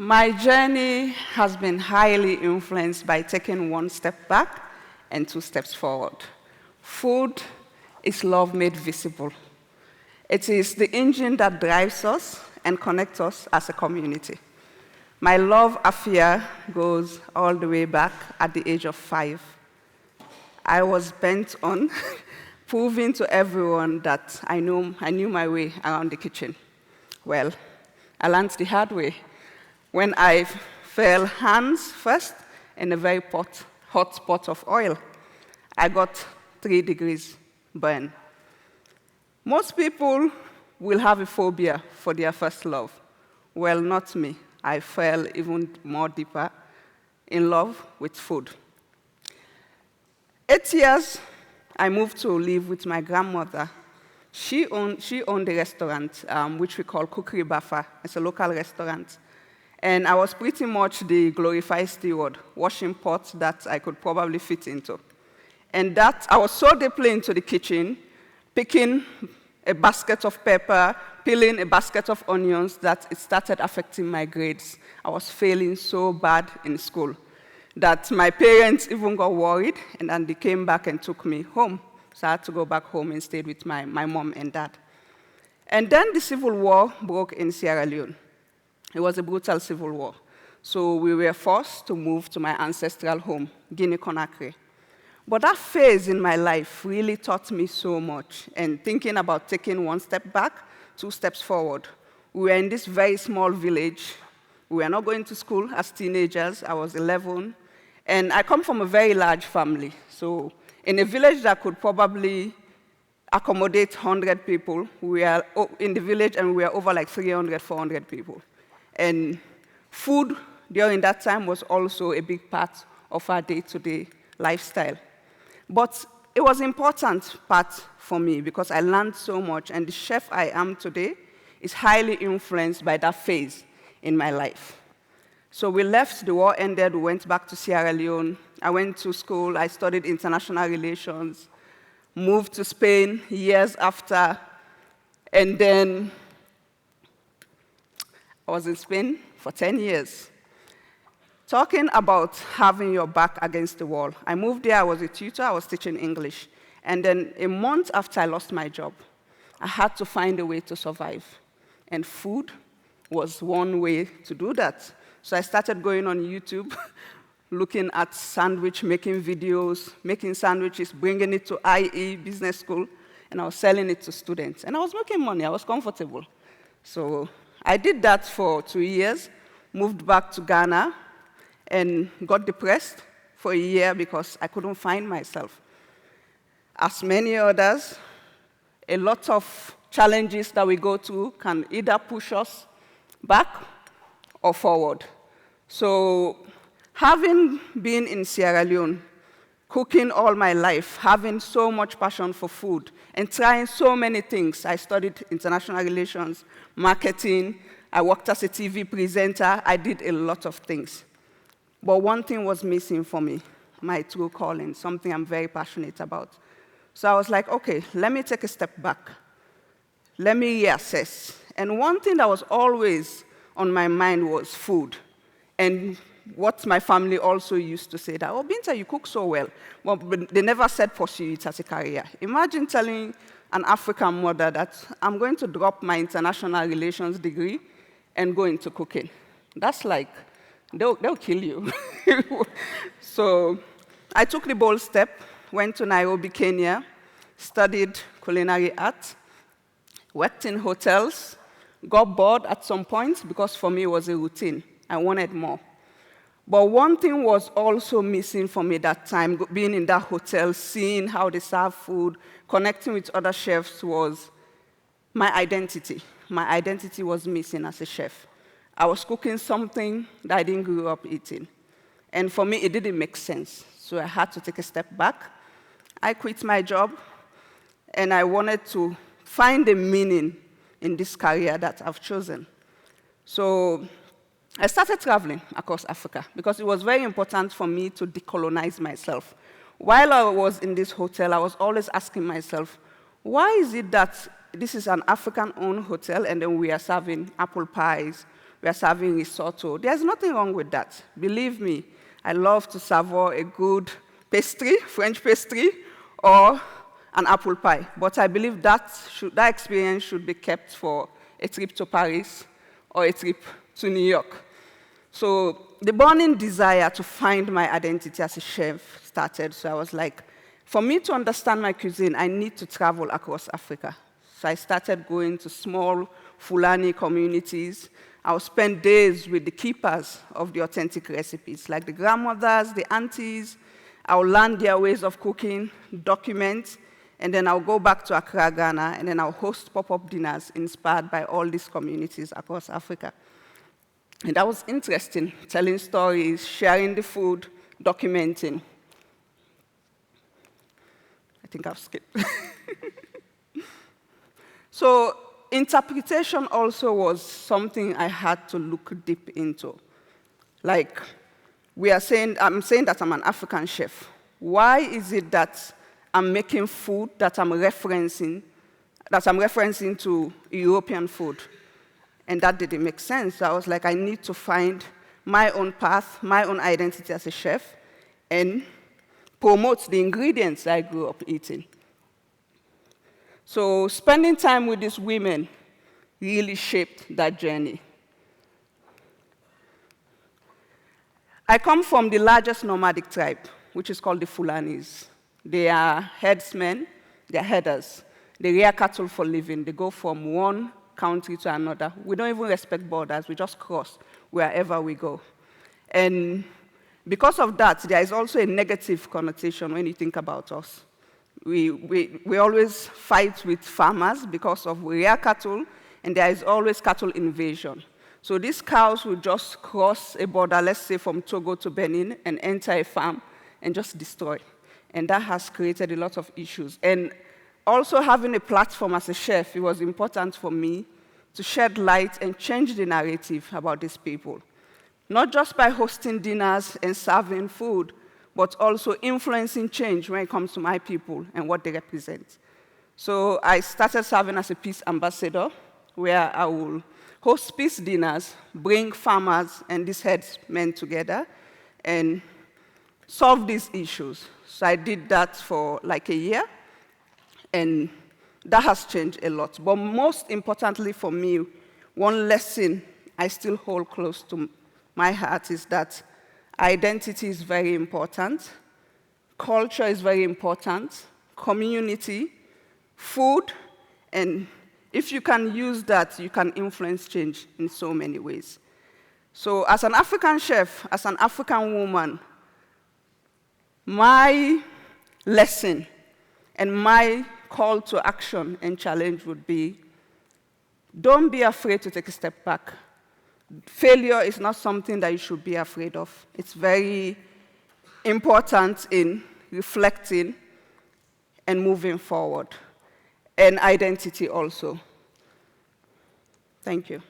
My journey has been highly influenced by taking one step back and two steps forward. Food is love made visible. It is the engine that drives us and connects us as a community. My love affair goes all the way back at the age of 5. I was bent on proving to everyone that I knew my way around the kitchen. Well, I learned the hard way when I fell hands first in a very hot pot of oil. I got 3 degrees burn. Most people will have a phobia for their first love. Well, not me. I fell even more deeper in love with food. 8 years, I moved to live with my grandmother. She owned a restaurant, which we call Cookery Bafa. It's a local restaurant. And I was pretty much the glorified steward, washing pots that I could probably fit into. And that, I was so deeply into the kitchen, picking a basket of pepper, peeling a basket of onions, that it started affecting my grades. I was failing so bad in school that my parents even got worried, and then they came back and took me home. So I had to go back home and stayed with my mom and dad. And then the civil war broke in Sierra Leone. It was a brutal civil war. So we were forced to move to my ancestral home, Guinea-Conakry. But that phase in my life really taught me so much. And thinking about taking one step back, 2 steps forward. We were in this very small village. We were not going to school as teenagers. I was 11. And I come from a very large family. So in a village that could probably accommodate 100 people, we are in the village and we were over like 300, 400 people. And food during that time was also a big part of our day-to-day lifestyle. But it was an important part for me because I learned so much, and the chef I am today is highly influenced by that phase in my life. So we left, the war ended, we went back to Sierra Leone. I went to school, I studied international relations, moved to Spain years after, and then I was in Spain for 10 years. Talking about having your back against the wall. I moved there, I was a tutor, I was teaching English. And then a month after I lost my job, I had to find a way to survive. And food was one way to do that. So I started going on YouTube, looking at sandwich making videos, making sandwiches, bringing it to IE business school, and I was selling it to students. And I was making money, I was comfortable. So I did that for 2 years, moved back to Ghana, and got depressed for a year because I couldn't find myself. As many others, a lot of challenges that we go through can either push us back or forward. So having been in Sierra Leone, cooking all my life, having so much passion for food, and trying so many things. I studied international relations, marketing, I worked as a TV presenter, I did a lot of things. But one thing was missing for me, my true calling, something I'm very passionate about. So I was like, okay, let me take a step back. Let me reassess. And one thing that was always on my mind was food. And what my family also used to say that, oh, Binta, you cook so well. Well, but they never said pursue it as a career. Imagine telling an African mother that I'm going to drop my international relations degree and go into cooking. That's like, they'll kill you. So I took the bold step, went to Nairobi, Kenya, studied culinary art, worked in hotels, got bored at some point because for me it was a routine. I wanted more. But one thing was also missing for me that time, being in that hotel, seeing how they serve food, connecting with other chefs, was my identity. My identity was missing as a chef. I was cooking something that I didn't grow up eating. And for me, it didn't make sense. So I had to take a step back. I quit my job, and I wanted to find a meaning in this career that I've chosen. So I started traveling across Africa because it was very important for me to decolonize myself. While I was in this hotel, I was always asking myself, why is it that this is an African-owned hotel and then we are serving apple pies, we are serving risotto. There's nothing wrong with that. Believe me, I love to savour a good pastry, French pastry, or an apple pie. But I believe that experience should be kept for a trip to Paris or a trip to New York. So the burning desire to find my identity as a chef started. So I was like, for me to understand my cuisine, I need to travel across Africa. So I started going to small Fulani communities. I would spend days with the keepers of the authentic recipes, like the grandmothers, the aunties. I would learn their ways of cooking, document, and then I'll go back to Accra, Ghana, and then I'll host pop-up dinners inspired by all these communities across Africa. And that was interesting, telling stories, sharing the food, documenting. I think I've skipped. So interpretation also was something I had to look deep into. Like, I'm saying that I'm an African chef. Why is it that I'm making food that I'm referencing to European food? And that didn't make sense. So I was like, I need to find my own path, my own identity as a chef, and promote the ingredients I grew up eating. So spending time with these women really shaped that journey. I come from the largest nomadic tribe, which is called the Fulanis. They are herdsmen, they are herders. They rear cattle for living. They go from one country to another. We don't even respect borders. We just cross wherever we go. And because of that, there is also a negative connotation when you think about us. We always fight with farmers because of we rear cattle, and there is always cattle invasion. So these cows will just cross a border, let's say from Togo to Benin, and enter a farm and just destroy. And that has created a lot of issues. And also having a platform as a chef, it was important for me to shed light and change the narrative about these people. Not just by hosting dinners and serving food, but also influencing change when it comes to my people and what they represent. So I started serving as a peace ambassador, where I will host peace dinners, bring farmers and these herdsmen together, and solve these issues. So I did that for like a year, and that has changed a lot. But most importantly for me, one lesson I still hold close to my heart is that identity is very important, culture is very important, community, food, and if you can use that, you can influence change in so many ways. So as an African chef, as an African woman, my lesson and my call to action and challenge would be, don't be afraid to take a step back. Failure is not something that you should be afraid of. It's very important in reflecting and moving forward, and identity also. Thank you.